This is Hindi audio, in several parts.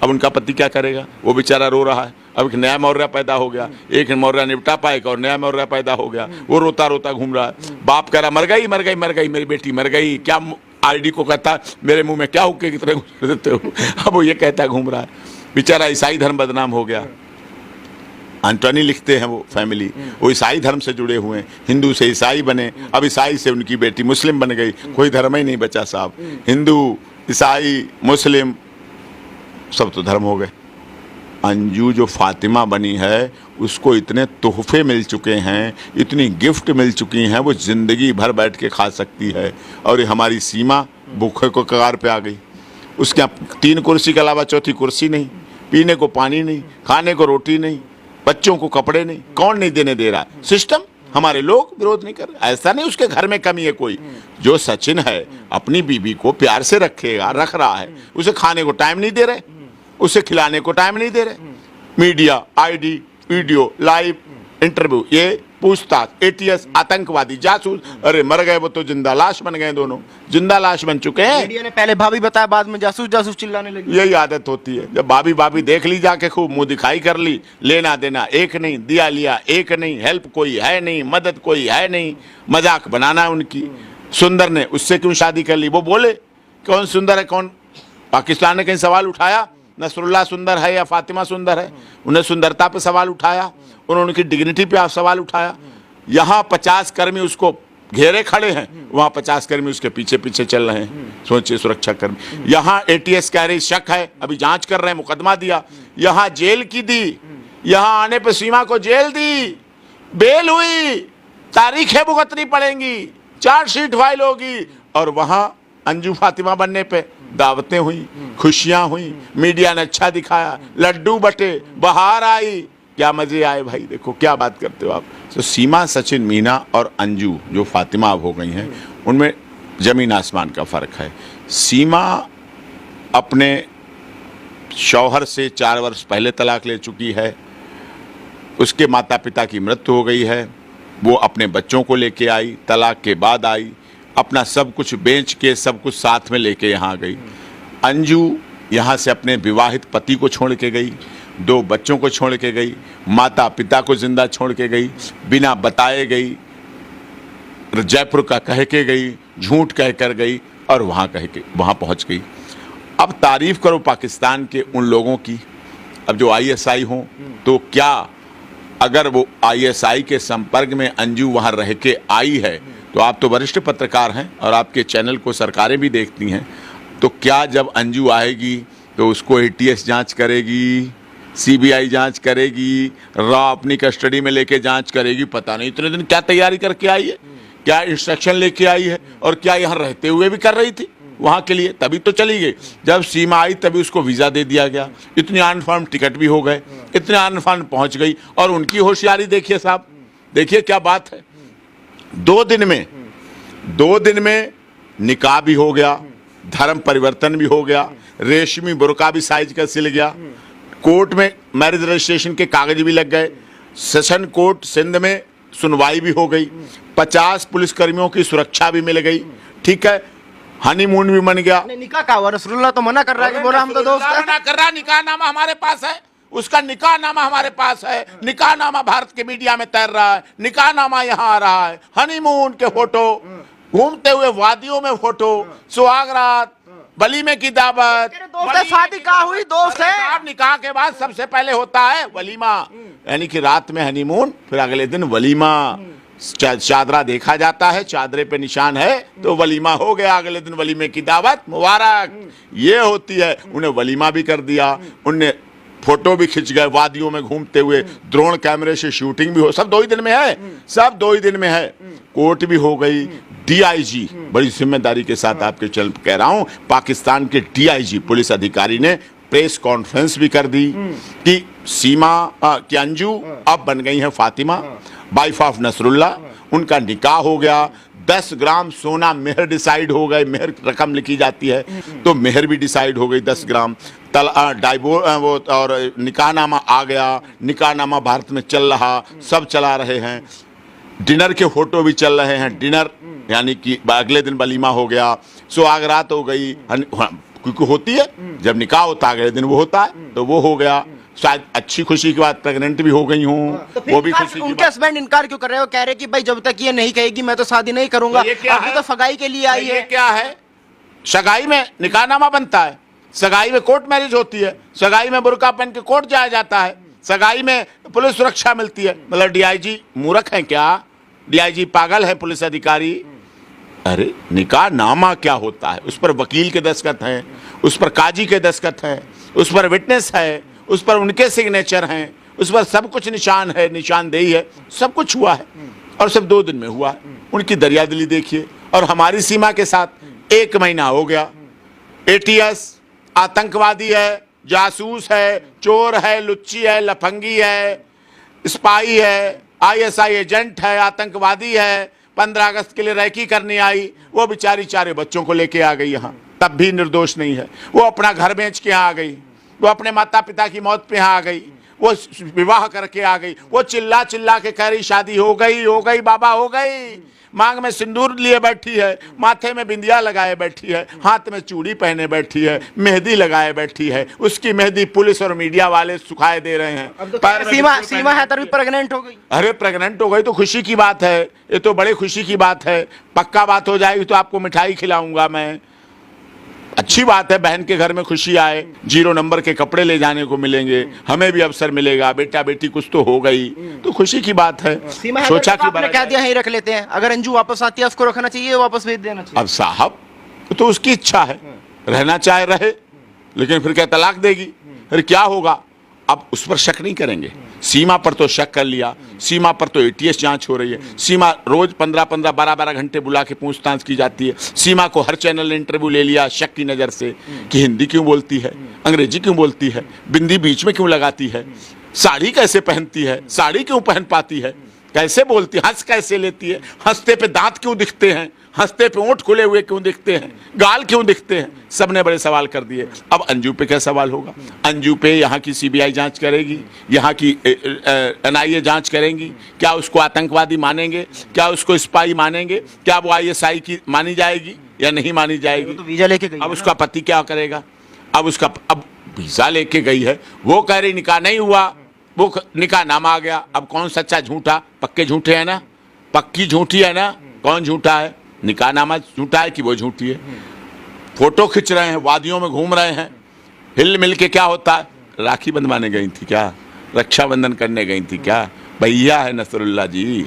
अब उनका पति क्या करेगा, वो बेचारा रो रहा है। अब एक नया मौर्य पैदा हो गया, एक मौर्य निपटा पाए और नया मौर्य पैदा हो गया, वो रोता रोता घूम रहा है। बाप कह रहा मर गई मर गई मर गई, मेरी बेटी मर गई। क्या आईडी को कहता मेरे मुंह में क्या हुक्के की तरह घुस देते हो, अब वो ये कहता घूम रहा है। बेचारा ईसाई धर्म बदनाम हो गया। एंटोनी लिखते हैं वो फैमिली, वो ईसाई धर्म से जुड़े हुए हैं, हिंदू से ईसाई बने, अब ईसाई से उनकी बेटी मुस्लिम बन गई, कोई धर्म ही नहीं बचा साहब। हिंदू, ईसाई, मुस्लिम सब तो धर्म हो गए। अंजू जो फातिमा बनी है उसको इतने तोहफे मिल चुके हैं, इतनी गिफ्ट मिल चुकी हैं, वो ज़िंदगी भर बैठ के खा सकती है। और ये हमारी सीमा भूखे को कगार पे आ गई। उसके यहाँ 3 कुर्सी के अलावा चौथी कुर्सी नहीं, पीने को पानी नहीं, खाने को रोटी नहीं, बच्चों को कपड़े नहीं। कौन नहीं देने दे रहा? सिस्टम। हमारे लोग विरोध नहीं कर रहे। ऐसा नहीं उसके घर में कमी है कोई। जो सचिन है अपनी बीबी को प्यार से रखेगा, रख रहा है, उसे खाने को टाइम नहीं दे रहे, उसे खिलाने को टाइम नहीं दे रहे। Media, ID, video, live interview, ये पूछताछ, एटीएस, आतंकवादी, जासूस। अरे मर गए वो तो जिंदा लाश बन गए, दोनों जिंदा लाश बन चुके हैं। मीडिया ने पहले भाभी बताया, बाद में जासूस जासूस चिल्लाने लगे। यही आदत होती है, जब भाभी भाभी देख ली जाके, खूब मुंह दिखाई कर ली, लेना देना एक नहीं, दिया लिया एक नहीं, हेल्प कोई है नहीं, मदद कोई है नहीं, मजाक बनाना उनकी। सुंदर ने उससे क्यों शादी कर ली? वो बोले कौन सुंदर है कौन? पाकिस्तान ने कहीं सवाल उठाया नसरुल्लाह सुंदर है या फातिमा सुंदर है? उन्हें सुंदरता पे सवाल उठाया, उन्होंने उनकी डिग्निटी पे सवाल उठाया। यहाँ 50 कर्मी उसको घेरे खड़े हैं, वहाँ 50 कर्मी उसके पीछे पीछे चल रहे हैं। सोचिए, सुरक्षा कर्मी। यहाँ एटीएस कह रही शक है, अभी जांच कर रहे हैं, मुकदमा दिया। यहाँ जेल की दी, यहाँ आने पे सीमा को जेल दी, बेल हुई, तारीखें भुगतनी पड़ेंगी, चार्जशीट फाइल होगी। और वहाँ अंजू फातिमा बनने पे दावतें हुई, खुशियां हुई, मीडिया ने अच्छा दिखाया, लड्डू बटे, बहार आई, क्या मजे आए भाई। देखो क्या बात करते हो आप। तो सीमा, सचिन, मीना और अंजू जो फातिमा अब हो गई हैं, उनमें जमीन आसमान का फर्क है। सीमा अपने शौहर से 4 वर्ष पहले तलाक ले चुकी है, उसके माता पिता की मृत्यु हो गई है, वो अपने बच्चों को लेके आई, तलाक के बाद आई, अपना सब कुछ बेच के सब कुछ साथ में लेके यहाँ आ गई। अंजू यहाँ से अपने विवाहित पति को छोड़ के गई, 2 बच्चों को छोड़ के गई, माता पिता को जिंदा छोड़ के गई, बिना बताए गई, जयपुर का कह के गई, झूठ कह कर गई और वहाँ पहुँच गई। अब तारीफ करो पाकिस्तान के उन लोगों की, अब जो आईएसआई हों, तो क्या अगर वो आईएसआई के संपर्क में अंजू वहाँ रह के आई है, तो आप तो वरिष्ठ पत्रकार हैं और आपके चैनल को सरकारें भी देखती हैं, तो क्या जब अंजू आएगी तो उसको एटीएस जांच करेगी, सीबीआई जांच करेगी, रॉ अपनी कस्टडी में लेके जांच करेगी? पता नहीं इतने दिन क्या तैयारी करके आई है, क्या इंस्ट्रक्शन लेके आई है, और क्या यहाँ रहते हुए भी कर रही थी वहाँ के लिए? तभी तो चली गई। जब सीमा आई तभी उसको वीज़ा दे दिया गया, इतने अनफर्म टिकट भी हो गए, इतने अनफर्म पहुँच गई। और उनकी होशियारी देखिए साहब, देखिए क्या बात है। 2 दिन में निकाह भी हो गया, धर्म परिवर्तन भी हो गया, रेशमी बुर्का भी साइज का सिल गया, कोर्ट में मैरिज रजिस्ट्रेशन के कागज भी लग गए, सेशन कोर्ट सिंध में सुनवाई भी हो गई, 50 पुलिसकर्मियों की सुरक्षा भी मिल गई, ठीक है, हनीमून भी बन गया। निकाह का हुआ? नसरुल्लाह तो मना कर रहा है कि बोला हम तो दोस्त हैं। मना कर रहा, निकाह नामा हमारे पास है, उसका निकाह नामा हमारे पास है, निकाह नामा भारत के मीडिया में तैर रहा है, निकाह नामा यहाँ आ रहा है, हनीमून के फोटो, घूमते हुए वादियों में फोटो, सुहागरात, वलीमे की दावत, शादी कहाँ हुई? दोस्त है। निकाह के बाद सबसे पहले होता है वलीमा, यानी कि रात में हनीमून, फिर अगले दिन वलीमा। चादरा देखा जाता है, चादरे पे निशान है तो वलीमा हो गया, अगले दिन वलीमे की दावत, मुबारक, ये होती है। उन्हें वलीमा भी कर दिया, उन्हें फोटो भी खिंच गए वादियों में घूमते हुए, ड्रोन कैमरे से शूटिंग भी हो, सब 2 ही दिन में है, सब 2 ही दिन में है। कोर्ट भी हो गई, डीआईजी, बड़ी जिम्मेदारी के साथ आपके चल कह रहा हूं, पाकिस्तान के डीआईजी पुलिस अधिकारी ने प्रेस कॉन्फ्रेंस भी कर दी कि सीमा की अंजू अब बन गई है फातिमा, वाइफ ऑफ नसरुल्लाह, उनका निकाह हो गया, 10 ग्राम सोना मेहर डिसाइड हो गए, मेहर रकम लिखी जाती है तो मेहर भी डिसाइड हो गई 10 ग्राम, वो और निकाहनामा आ गया, निकाहनामा भारत में चल रहा, सब चला रहे हैं, डिनर के फोटो भी चल रहे हैं, डिनर यानी कि अगले दिन वलीमा हो गया, सुहागरात हो गई, क्योंकि होती है, जब निकाह होता है अगले दिन वो होता है, तो वो हो गया। शायद अच्छी खुशी की बात, प्रेग्नेंट भी हो गई हूँ, तो वो भी फिर खुशी की उनके बात। हस्बैंड इनकार क्यों कर रहे हो? कह रहे कि भाई जब तक ये नहीं कहेगी मैं तो शादी नहीं करूंगा। तो ये क्या अभी है? तो सगाई के लिए आई ये है। क्या है? सगाई में निकाहनामा बनता है, सगाई में कोर्ट मैरिज होती है, सगाई में बुर्का पहन के कोर्ट जाया जाता है, सगाई में पुलिस सुरक्षा मिलती है। मतलब डीआईजी मूर्ख है क्या? डीआईजी पागल है? पुलिस अधिकारी? अरे निकाहनामा क्या होता है? उस पर वकील के दस्तखत हैं, उस पर काजी के दस्तखत हैं, उस पर विटनेस है, उस पर उनके सिग्नेचर हैं, उस पर सब कुछ निशान है, निशानदेही है, सब कुछ हुआ है और सब 2 दिन में हुआ है। उनकी दरियादिली देखिए। और हमारी सीमा के साथ 1 महीना हो गया। एटीएस आतंकवादी है, जासूस है, चोर है, लुच्ची है, लफंगी है, स्पाई है, आईएसआई एजेंट है, आतंकवादी है। 15 अगस्त के लिए रैकी करने आई, वो बेचारी 4 बच्चों को लेके आ गई यहाँ, तब भी निर्दोष नहीं है। वो अपना घर बेच के यहाँ आ गई, वो अपने माता पिता की मौत पे यहाँ आ गई, वो विवाह करके आ गई, वो चिल्ला चिल्ला के कह रही शादी हो गई बाबा हो गई। मांग में सिंदूर लिए बैठी है, माथे में बिंदिया लगाए बैठी है, हाथ में चूड़ी पहने बैठी है, मेहंदी लगाए बैठी है। उसकी मेहंदी पुलिस और मीडिया वाले सुखाए दे रहे हैं। पैर में सीमा है तभी प्रेग्नेंट हो गई। अरे प्रेग्नेंट हो गई तो खुशी की बात है, ये तो बड़ी खुशी की बात है। पक्का बात हो जाएगी तो आपको मिठाई खिलाऊंगा मैं। अच्छी बात है, बहन के घर में खुशी आए, 0 नंबर के कपड़े ले जाने को मिलेंगे, हमें भी अवसर मिलेगा, बेटा बेटी कुछ तो हो गई, तो खुशी की बात है। सोचा कि आपने क्या दिया यहीं रख लेते हैं, अगर अंजू वापस आती है उसको रखना चाहिए, वापस भेज देना चाहिए। अब साहब तो उसकी इच्छा है, रहना चाहे रहे, लेकिन फिर क्या तलाक देगी? फिर क्या होगा? अब उस पर शक नहीं करेंगे। सीमा पर तो शक कर लिया, सीमा पर तो एटीएस जांच हो रही है, सीमा रोज 15-15 12-12 घंटे बुला के पूछताछ की जाती है। सीमा को हर चैनल ने इंटरव्यू ले लिया शक की नज़र से कि हिंदी क्यों बोलती है, अंग्रेजी क्यों बोलती है, बिंदी बीच में क्यों लगाती है, साड़ी कैसे पहनती है, साड़ी क्यों पहन पाती है, कैसे बोलती है, हंस कैसे लेती है, हंसते पे दांत क्यों दिखते हैं, हंसते पे ओंठ खुले हुए क्यों दिखते हैं, गाल क्यों दिखते हैं। सबने बड़े सवाल कर दिए। अब अंजू पे क्या सवाल होगा? अंजू पे यहाँ की सीबीआई जांच करेगी, यहाँ की एनआईए जांच करेंगी। क्या उसको आतंकवादी मानेंगे? क्या उसको स्पाई मानेंगे? क्या वो आईएसआई की मानी जाएगी या नहीं मानी जाएगी? तो वीजा लेके गई। अब उसका पति क्या करेगा? अब वीजा लेके गई है, वो कह रही निकाह नहीं हुआ, वो निकाह नामा आ गया। अब कौन सच्चा झूठा? पक्के झूठे हैं ना, पक्की झूठी है ना। कौन झूठा है? निकाह नामा झूठा है कि वो झूठी है? फोटो खिंच रहे हैं, वादियों में घूम रहे हैं, हिल मिल के क्या होता है? राखी बंधवाने गई थी क्या? रक्षाबंधन करने गई थी क्या? भैया है नसरुल्ला जी,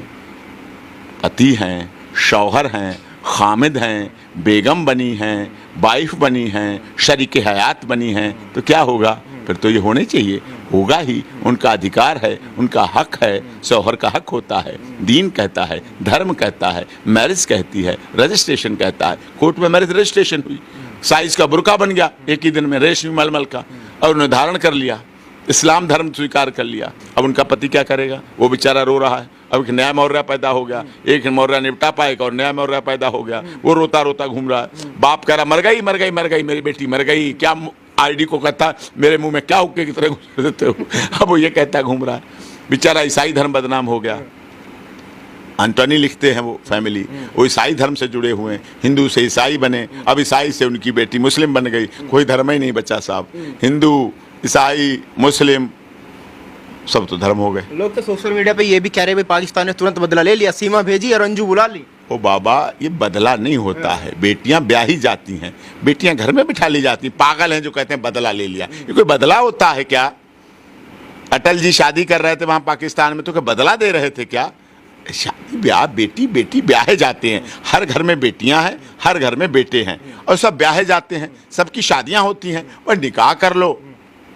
पति हैं, शौहर हैं, खामिद हैं, बेगम बनी हैं, वाइफ बनी हैं, शरीके हयात बनी हैं, तो क्या होगा? फिर तो ये होने चाहिए, होगा ही, उनका अधिकार है, उनका हक है, शौहर का हक होता है, दीन कहता है, धर्म कहता है, मैरिज कहती है, रजिस्ट्रेशन कहता है। कोर्ट में मैरिज रजिस्ट्रेशन हुई, साइज का बुर्का बन गया एक ही दिन में, रेशमी मलमल का, और उन्हें धारण कर लिया, इस्लाम धर्म स्वीकार कर लिया। अब उनका पति क्या करेगा? वो बेचारा रो रहा है। अब एक नया मौर्या पैदा हो गया, एक मौर्या निपटा पाएगा और नया मौर्या पैदा हो गया, वो रोता रोता घूम रहा है। बाप कह रहा मर गई मर गई मर गई, मेरी बेटी मर गई। क्या आईडी को कहता मेरे मुंह में क्या हुक्के की तरह घुस देते हो? अब वो ये कहता घूम रहा है, बेचारा ईसाई धर्म बदनाम हो गया। एंटोनी लिखते हैं वो फैमिली, वो ईसाई धर्म से जुड़े हुए हैं, हिंदू से ईसाई बने, अब ईसाई से उनकी बेटी मुस्लिम बन गई। कोई धर्म ही नहीं बचा साहब, हिंदू ईसाई मुस्लिम सब तो धर्म हो गए। लोग तो सोशल मीडिया पे ये भी कह रहे हैं पाकिस्तान ने तुरंत बदला ले लिया, सीमा भेजी और अंजू बुला ली। ओ बाबा, ये बदला नहीं होता है, बेटियां ब्याही जाती हैं, बेटियां घर में बिठा ली जाती। पागल हैं जो कहते हैं बदला ले लिया, ये कोई बदला होता है क्या? अटल जी शादी कर रहे थे वहां पाकिस्तान में, तो क्या बदला दे रहे थे क्या? शादी ब्याह, बेटी बेटी ब्याहे जाते हैं, हर घर में बेटियां हैं, हर घर में बेटे हैं, और सब ब्याहे जाते हैं, सबकी शादियां होती हैं। और निकाह कर लो,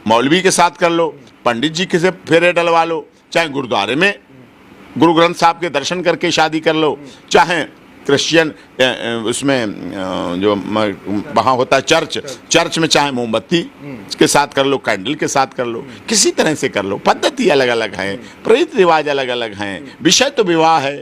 मौलवी के साथ कर लो, पंडित जी के से फेरे डलवा लो, चाहे गुरुद्वारे में गुरु ग्रंथ साहब के दर्शन करके शादी कर लो, चाहे क्रिश्चियन उसमें जो वहाँ होता है चर्च में चाहे मोमबत्ती के साथ कर लो, कैंडल के साथ कर लो, किसी तरह से कर लो। पद्धति अलग अलग है, रीति रिवाज अलग अलग हैं, विषय तो विवाह है।